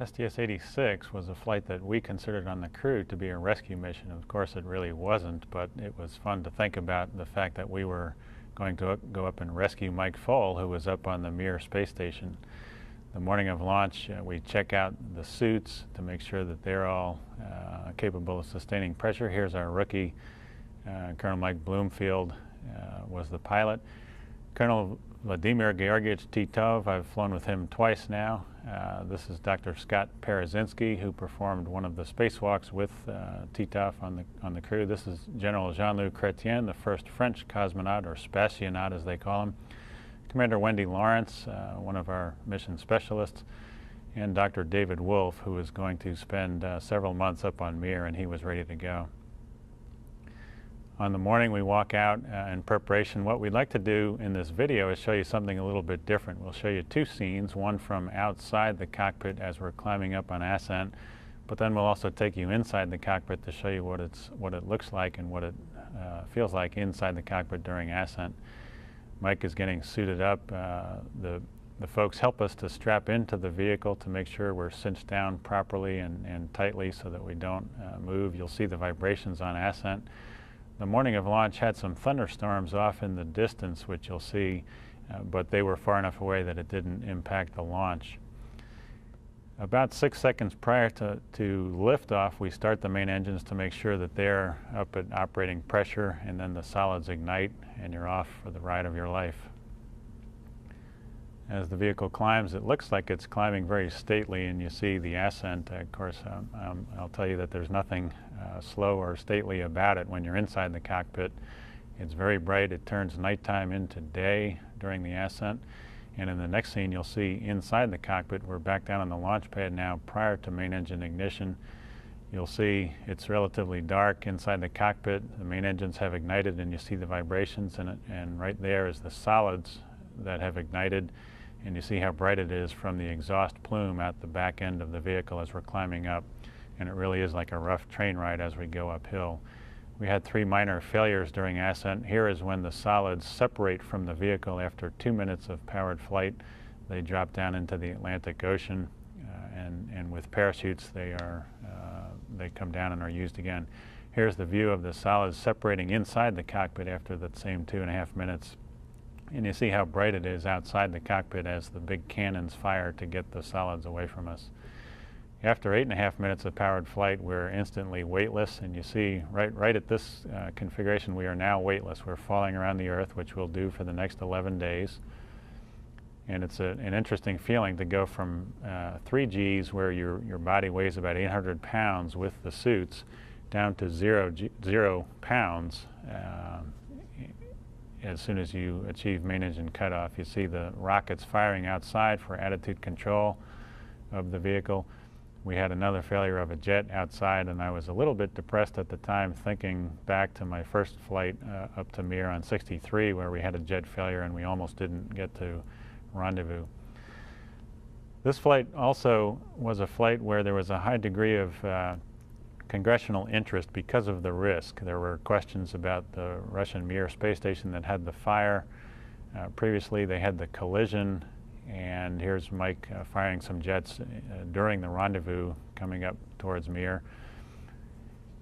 STS 86 was a flight that we considered on the crew to be a rescue mission. Of course, it really wasn't, but it was fun to think about the fact that we were going to go up and rescue Mike Foale, who was up on the Mir space station. The morning of launch, we check out the suits to make sure that they're all capable of sustaining pressure. Here's our rookie, Colonel Mike Bloomfield was the pilot. Colonel Vladimir Georgievich Titov, I've flown with him twice now. This is Dr. Scott Parazynski, who performed one of the spacewalks with Titov on the crew. This is General Jean-Luc Chrétien, the first French cosmonaut, or spationaut as they call him. Commander Wendy Lawrence, one of our mission specialists, and Dr. David Wolf, who is going to spend several months up on Mir, and he was ready to go. On the morning we walk out in preparation. What we'd like to do in this video is show you something a little bit different. We'll show you two scenes, one from outside the cockpit as we're climbing up on ascent, but then we'll also take you inside the cockpit to show you what it looks like and what it feels like inside the cockpit during ascent. Mike is getting suited up. The folks help us to strap into the vehicle to make sure we're cinched down properly and tightly so that we don't move. You'll see the vibrations on ascent. The morning of launch had some thunderstorms off in the distance, which you'll see, but they were far enough away that it didn't impact the launch. About 6 seconds prior to liftoff, we start the main engines to make sure that they're up at operating pressure, and then the solids ignite and you're off for the ride of your life. As the vehicle climbs, it looks like it's climbing very stately, and you see the ascent. Of course, I'll tell you that there's nothing slow or stately about it when you're inside the cockpit. It's very bright. It turns nighttime into day during the ascent. And in the next scene, you'll see inside the cockpit, we're back down on the launch pad now prior to main engine ignition. You'll see it's relatively dark inside the cockpit. The main engines have ignited, and you see the vibrations in it. And right there is the solids that have ignited. And you see how bright it is from the exhaust plume at the back end of the vehicle as we're climbing up. And it really is like a rough train ride as we go uphill. We had 3 minor failures during ascent. Here is when the solids separate from the vehicle after 2 minutes of powered flight. They drop down into the Atlantic Ocean, and with parachutes they come down and are used again. Here's the view of the solids separating inside the cockpit after that same 2.5 minutes. And you see how bright it is outside the cockpit as the big cannons fire to get the solids away from us. After 8.5 minutes of powered flight, we're instantly weightless, and you see right at this configuration we are now weightless. We're falling around the Earth, which we'll do for the next 11 days. And it's an interesting feeling to go from 3 Gs, where your body weighs about 800 pounds with the suits, down to 0 pounds as soon as you achieve main engine cutoff. You see the rockets firing outside for attitude control of the vehicle. We had another failure of a jet outside, and I was a little bit depressed at the time, thinking back to my first flight up to Mir on 63, where we had a jet failure and we almost didn't get to rendezvous. This flight also was a flight where there was a high degree of congressional interest because of the risk. There were questions about the Russian Mir space station that had the fire. Previously they had the collision, and here's Mike firing some jets during the rendezvous coming up towards Mir.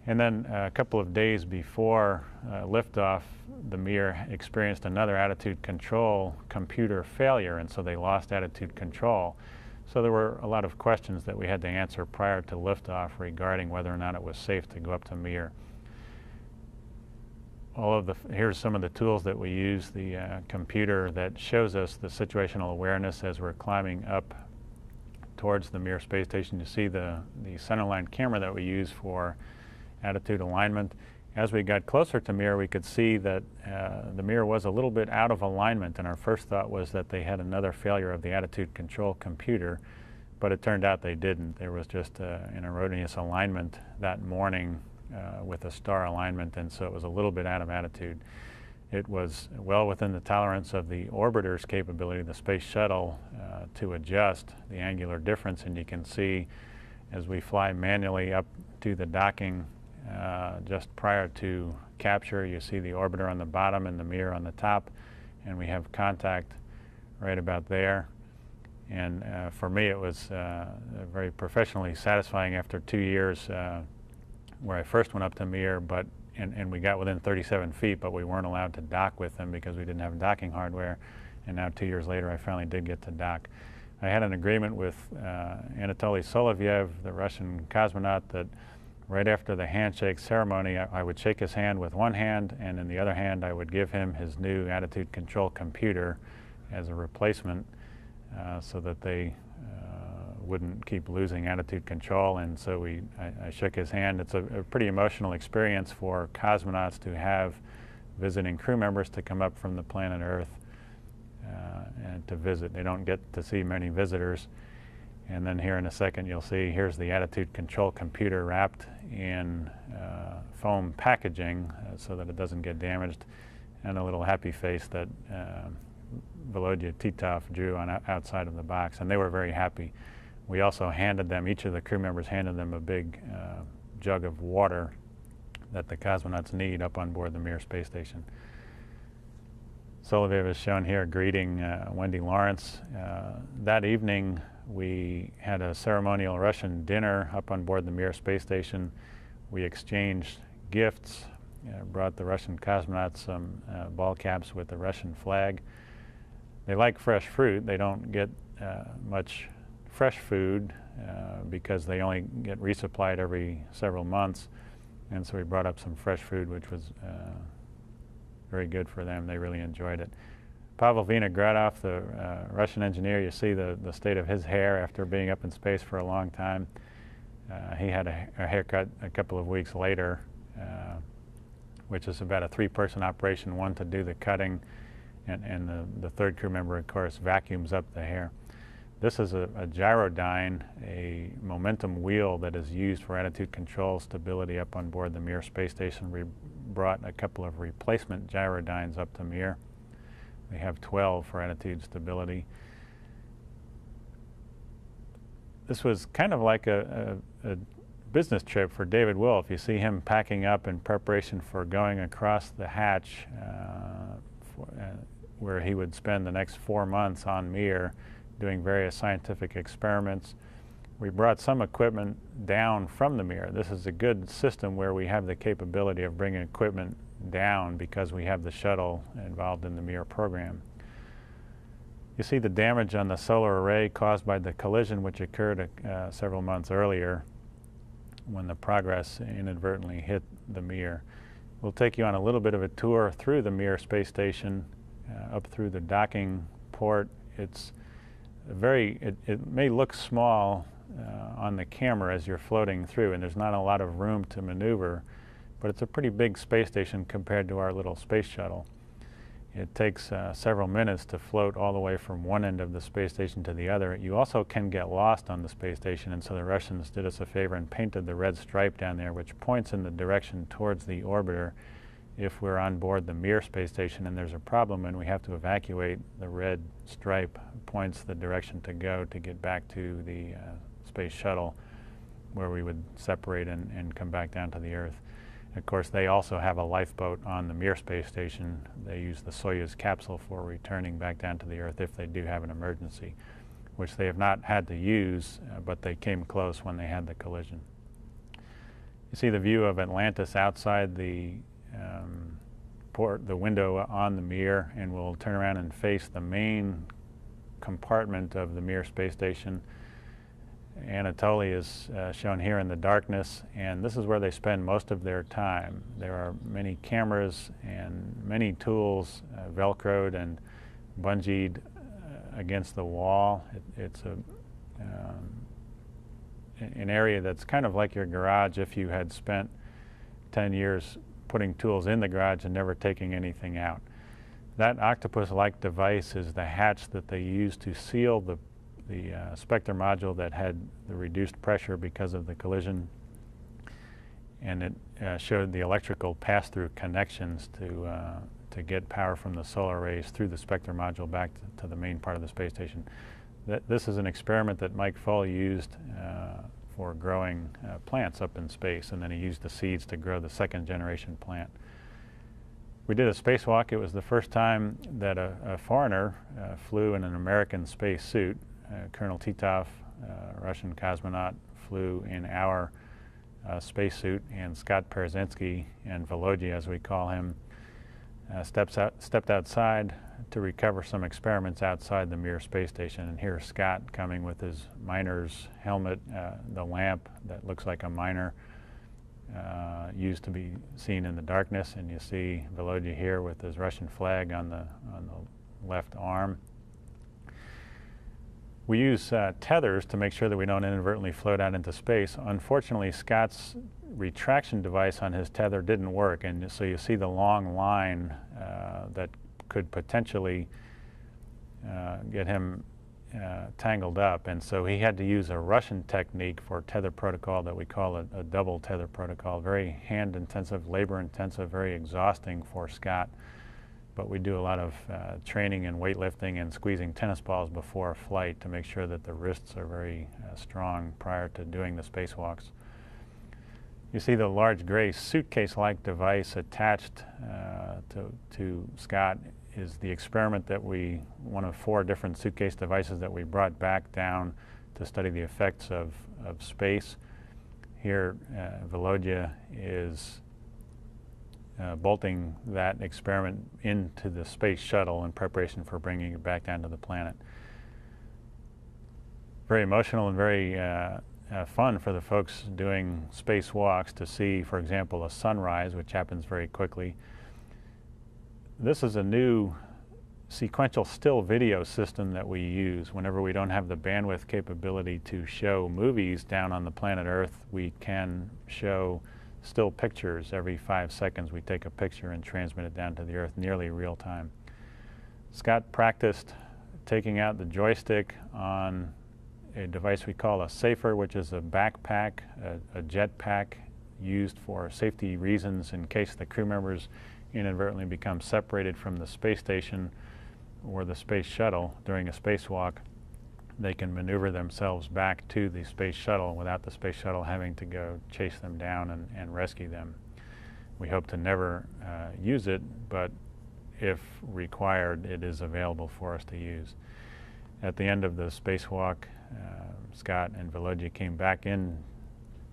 And then a couple of days before liftoff, the Mir experienced another attitude control computer failure, and so they lost attitude control. So there were a lot of questions that we had to answer prior to liftoff regarding whether or not it was safe to go up to Mir. Here's some of the tools that we use, the computer that shows us the situational awareness as we're climbing up towards the Mir space station. You see the centerline camera that we use for attitude alignment. As we got closer to Mir, we could see that the Mir was a little bit out of alignment, and our first thought was that they had another failure of the attitude control computer, but it turned out they didn't. There was just an erroneous alignment that morning with a star alignment, and so it was a little bit out of attitude. It was well within the tolerance of the orbiter's capability, the space shuttle, to adjust the angular difference, and you can see as we fly manually up to the docking just prior to capture, you see the orbiter on the bottom and the Mir on the top, and we have contact right about there. And for me, it was very professionally satisfying after 2 years where I first went up to Mir, and we got within 37 feet, but we weren't allowed to dock with them because we didn't have docking hardware. And now 2 years later, I finally did get to dock. I had an agreement with Anatoly Solovyev, the Russian cosmonaut, that right after the handshake ceremony, I would shake his hand with one hand, and in the other hand, I would give him his new attitude control computer as a replacement so that they wouldn't keep losing attitude control. And so I shook his hand. It's a pretty emotional experience for cosmonauts to have visiting crew members to come up from the planet Earth and to visit. They don't get to see many visitors. And then here in a second you'll see here's the attitude control computer wrapped in foam packaging so that it doesn't get damaged, and a little happy face that Volodya Titov drew on outside of the box, and they were very happy. We also handed them, each of the crew members handed them a big jug of water that the cosmonauts need up on board the Mir space station. Solovyev is shown here greeting Wendy Lawrence. That evening we had a ceremonial Russian dinner up on board the Mir space station. We exchanged gifts, brought the Russian cosmonauts some ball caps with the Russian flag. They like fresh fruit. They don't get much fresh food because they only get resupplied every several months. And so we brought up some fresh food, which was very good for them. They really enjoyed it. Pavel Vinogradov, the Russian engineer, you see the state of his hair after being up in space for a long time. He had a haircut a couple of weeks later, which is about a 3-person operation, one to do the cutting, and the third crew member, of course, vacuums up the hair. This is a gyrodyne, a momentum wheel that is used for attitude control stability up on board the Mir space station. We brought a couple of replacement gyrodynes up to Mir. We have 12 for attitude stability. This was kind of like a business trip for David Wolf. You see him packing up in preparation for going across the hatch where he would spend the next 4 months on Mir doing various scientific experiments. We brought some equipment down from the Mir. This is a good system where we have the capability of bringing equipment down because we have the shuttle involved in the Mir program. You see the damage on the solar array caused by the collision which occurred several months earlier when the Progress inadvertently hit the Mir. We'll take you on a little bit of a tour through the Mir space station, up through the docking port. It's it may look small on the camera as you're floating through, and there's not a lot of room to maneuver, but it's a pretty big space station compared to our little space shuttle. It takes several minutes to float all the way from one end of the space station to the other. You also can get lost on the space station, and so the Russians did us a favor and painted the red stripe down there, which points in the direction towards the orbiter. If we're on board the Mir space station and there's a problem and we have to evacuate, the red stripe points the direction to go to get back to the space shuttle, where we would separate and come back down to the Earth. Of course, they also have a lifeboat on the Mir space station. They use the Soyuz capsule for returning back down to the Earth if they do have an emergency, which they have not had to use, but they came close when they had the collision. You see the view of Atlantis outside the the window on the Mir, and we'll turn around and face the main compartment of the Mir space station. Anatoly is shown here in the darkness, and this is where they spend most of their time. There are many cameras and many tools velcroed and bungeed against the wall. It's an area that's kind of like your garage if you had spent 10 years putting tools in the garage and never taking anything out. That octopus-like device is the hatch that they used to seal the Spectre module that had the reduced pressure because of the collision, and it showed the electrical pass-through connections to get power from the solar rays through the Spectre module back to the main part of the space station. This is an experiment that Mike Foley used for growing plants up in space, and then he used the seeds to grow the second-generation plant. We did a spacewalk. It was the first time that a foreigner flew in an American space suit. Colonel Titov, Russian cosmonaut, flew in our spacesuit, and Scott Perzynski, and Volodya as we call him, stepped outside to recover some experiments outside the Mir space station. And here's Scott coming with his miner's helmet, the lamp that looks like a miner, used to be seen in the darkness, and you see Volodya here with his Russian flag on the left arm. We use tethers to make sure that we don't inadvertently float out into space. Unfortunately, Scott's retraction device on his tether didn't work, and so you see the long line that could potentially get him tangled up, and so he had to use a Russian technique for tether protocol that we call a double tether protocol. Very hand-intensive, labor-intensive, very exhausting for Scott. But we do a lot of training and weightlifting and squeezing tennis balls before a flight to make sure that the wrists are very strong prior to doing the spacewalks. You see the large gray suitcase-like device attached to Scott is the experiment that one of 4 different suitcase devices that we brought back down to study the effects of space. Here, Volodya is bolting that experiment into the space shuttle in preparation for bringing it back down to the planet. Very emotional and very fun for the folks doing spacewalks to see, for example, a sunrise, which happens very quickly. This is a new sequential still video system that we use. Whenever we don't have the bandwidth capability to show movies down on the planet Earth, we can show still pictures. Every 5 seconds we take a picture and transmit it down to the Earth nearly real time. Scott practiced taking out the joystick on a device we call a safer, which is a backpack, a jet pack used for safety reasons in case the crew members inadvertently become separated from the space station or the space shuttle during a spacewalk. They can maneuver themselves back to the space shuttle without the space shuttle having to go chase them down and rescue them. We hope to never use it, but if required, it is available for us to use. At the end of the spacewalk, Scott and Volodya came back in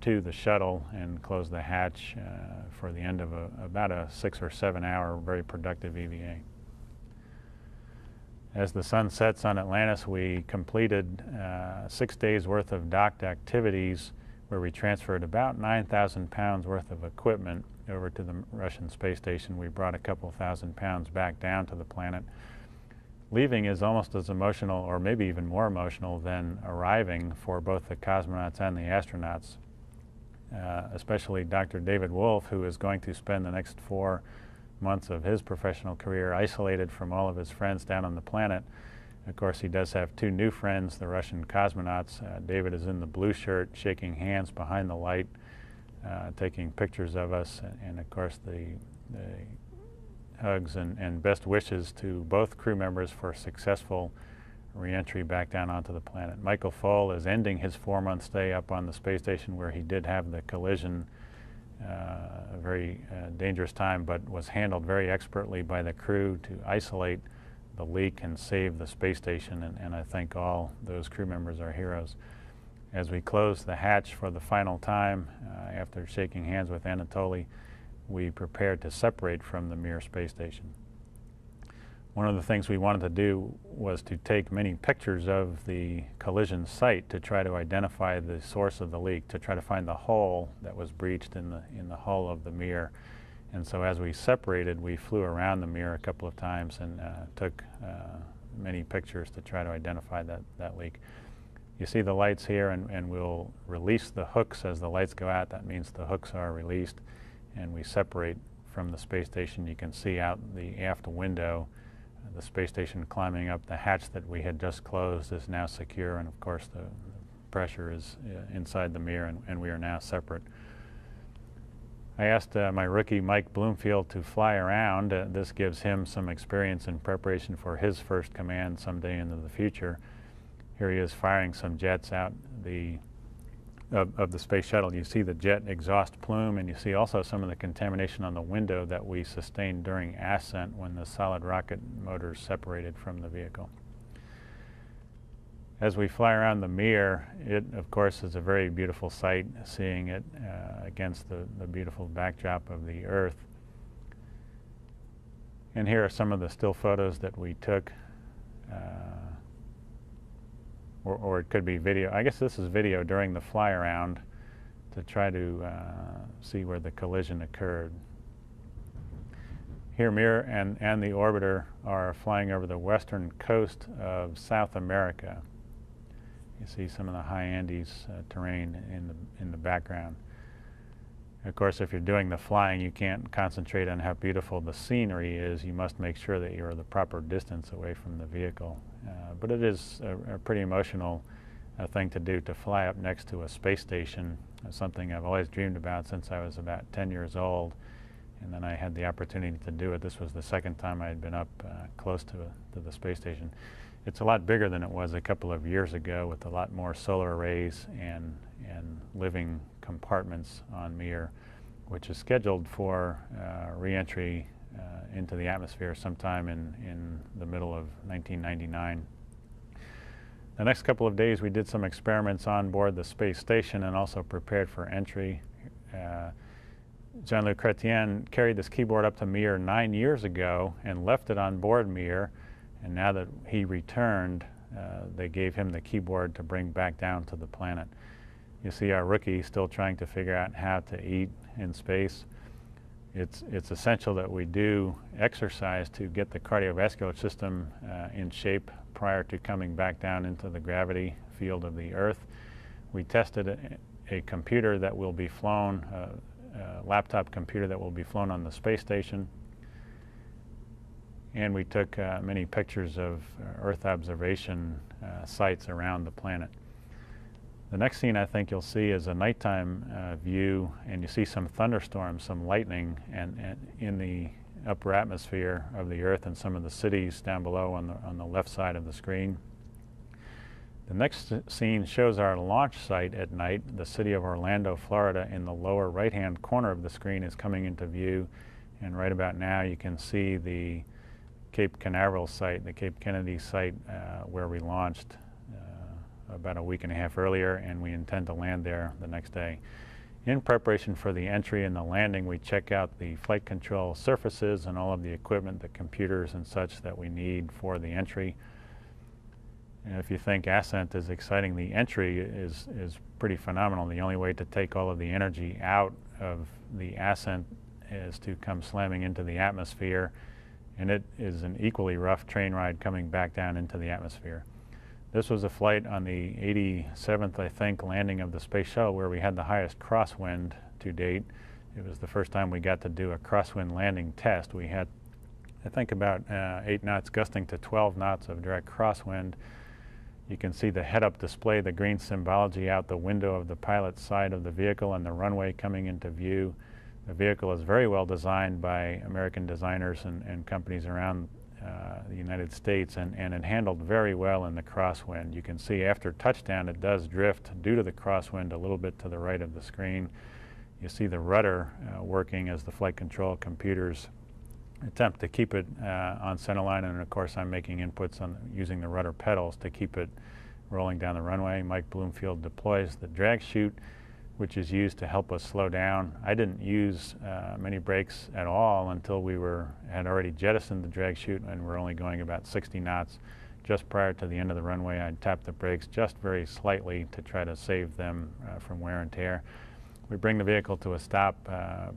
to the shuttle and closed the hatch for the end of about a 6 or 7 hour very productive EVA. As the sun sets on Atlantis, we completed 6 days worth of docked activities where we transferred about 9,000 pounds worth of equipment over to the Russian space station. We brought a couple thousand pounds back down to the planet. Leaving is almost as emotional, or maybe even more emotional, than arriving for both the cosmonauts and the astronauts, especially Dr. David Wolf, who is going to spend the next 4 months of his professional career isolated from all of his friends down on the planet. Of course, he does have 2 new friends, the Russian cosmonauts. David is in the blue shirt, shaking hands behind the light, taking pictures of us, and of course the hugs and best wishes to both crew members for successful re-entry back down onto the planet. Michael Foale is ending his 4-month stay up on the space station where he did have the collision, a very dangerous time, but was handled very expertly by the crew to isolate the leak and save the space station, and I think all those crew members are heroes. As we close the hatch for the final time, after shaking hands with Anatoly, we prepared to separate from the Mir space station. One of the things we wanted to do was to take many pictures of the collision site to try to identify the source of the leak, to try to find the hole that was breached in the hull of the Mir. And so as we separated, we flew around the Mir a couple of times and took many pictures to try to identify that leak. You see the lights here, and we'll release the hooks as the lights go out. That means the hooks are released, and we separate from the space station. You can see out the aft window the space station climbing up. The hatch that we had just closed is now secure, and of course the pressure is inside the Mir, and we are now separate. I asked my rookie Mike Bloomfield to fly around. This gives him some experience in preparation for his first command someday into the future. Here he is firing some jets out of the space shuttle. You see the jet exhaust plume, and you see also some of the contamination on the window that we sustained during ascent when the solid rocket motors separated from the vehicle. As we fly around the Mir, it of course is a very beautiful sight, seeing it against the beautiful backdrop of the Earth. And here are some of the still photos that we took, or it could be video. I guess this is video during the fly around to try to see where the collision occurred. Here Mir and the orbiter are flying over the western coast of South America. You see some of the high Andes terrain in the background. Of course, if you're doing the flying, you can't concentrate on how beautiful the scenery is. You must make sure that you're the proper distance away from the vehicle. But it is a pretty emotional thing to do, to fly up next to a space station. Something I've always dreamed about since I was about 10 years old. And then I had the opportunity to do it. This was the second time I had been up close to the space station. It's a lot bigger than it was a couple of years ago, with a lot more solar arrays and living compartments on Mir, which is scheduled for re-entry into the atmosphere sometime in the middle of 1999. The next couple of days we did some experiments on board the space station and also prepared for entry. Jean-Luc Chrétien carried this keyboard up to Mir 9 years ago and left it on board Mir, and now that he returned, they gave him the keyboard to bring back down to the planet. You see our rookie still trying to figure out how to eat in space. It's essential that we do exercise to get the cardiovascular system in shape prior to coming back down into the gravity field of the Earth. We tested a computer that will be flown, a laptop computer that will be flown on the space station, and we took many pictures of Earth observation sites around the planet. The next scene I think you'll see is a nighttime view, and you see some thunderstorms, some lightning, and in the upper atmosphere of the Earth and some of the cities down below on the left side of the screen. The next scene shows our launch site at night. The city of Orlando, Florida, in the lower right-hand corner of the screen is coming into view, and right about now you can see the Cape Canaveral site, the Cape Kennedy site where we launched about a week and a half earlier, and we intend to land there the next day. In preparation for the entry and the landing, we check out the flight control surfaces and all of the equipment, the computers and such that we need for the entry. And if you think ascent is exciting, the entry is pretty phenomenal. The only way to take all of the energy out of the ascent is to come slamming into the atmosphere, and it is an equally rough train ride coming back down into the atmosphere. This was a flight on the 87th, I think, landing of the Space Shuttle, where we had the highest crosswind to date. It was the first time we got to do a crosswind landing test. We had, I think, about 8 knots gusting to 12 knots of direct crosswind. You can see the head-up display, the green symbology out the window of the pilot's side of the vehicle, and the runway coming into view. The vehicle is very well designed by American designers and companies around the United States, and it handled very well in the crosswind. You can see after touchdown it does drift due to the crosswind a little bit to the right of the screen. You see the rudder working as the flight control computers attempt to keep it on centerline, and of course I'm making inputs on using the rudder pedals to keep it rolling down the runway. Mike Bloomfield deploys the drag chute, which is used to help us slow down. I didn't use many brakes at all until we had already jettisoned the drag chute and we're only going about 60 knots. Just prior to the end of the runway, I tapped the brakes just very slightly to try to save them from wear and tear. We bring the vehicle to a stop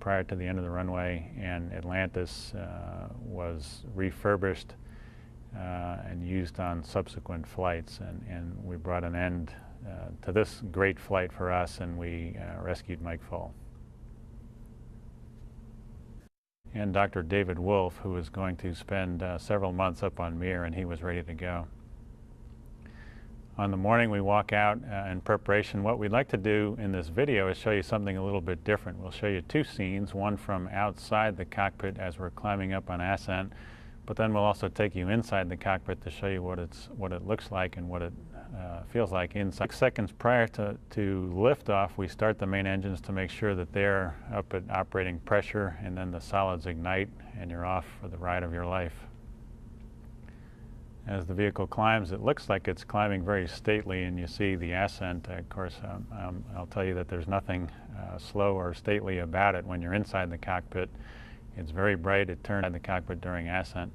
prior to the end of the runway, and Atlantis was refurbished and used on subsequent flights, and we brought an end to this great flight for us, and we rescued Mike Full. And Dr. David Wolf, who was going to spend several months up on Mir, and he was ready to go. On the morning we walk out in preparation. What we'd like to do in this video is show you something a little bit different. We'll show you 2 scenes, one from outside the cockpit as we're climbing up on ascent, but then we'll also take you inside the cockpit to show you what it looks like and what it feels like inside. 6 seconds prior to liftoff, we start the main engines to make sure that they're up at operating pressure, and then the solids ignite and you're off for the ride of your life. As the vehicle climbs, it looks like it's climbing very stately, and you see the ascent. Of course, I'll tell you that there's nothing slow or stately about it when you're inside the cockpit. It's very bright. It turns on the cockpit during ascent.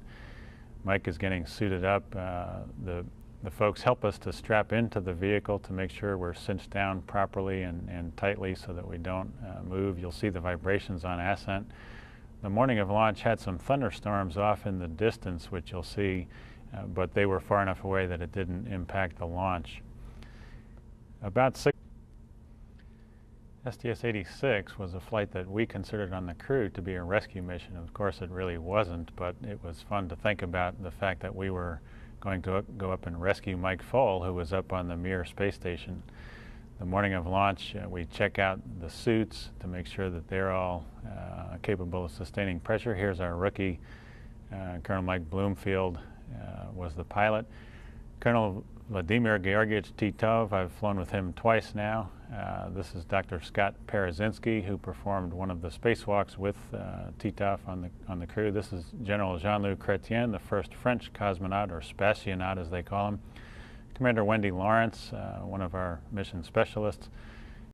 Mike is getting suited up. The folks help us to strap into the vehicle to make sure we're cinched down properly and tightly so that we don't move. You'll see the vibrations on ascent. The morning of launch had some thunderstorms off in the distance, which you'll see, but they were far enough away that it didn't impact the launch. About STS-86 was a flight that we considered on the crew to be a rescue mission. Of course, it really wasn't, but it was fun to think about the fact that we were going to go up and rescue Mike Foale, who was up on the Mir space station. The morning of launch, we check out the suits to make sure that they're all capable of sustaining pressure. Here's our rookie, Colonel Mike Bloomfield was the pilot. Colonel Vladimir Georgievich Titov, I've flown with him twice now. This is Dr. Scott Parazynski, who performed one of the spacewalks with Titov on the crew. This is General Jean-Luc Chrétien, the first French cosmonaut, or spationaut as they call him. Commander Wendy Lawrence, one of our mission specialists.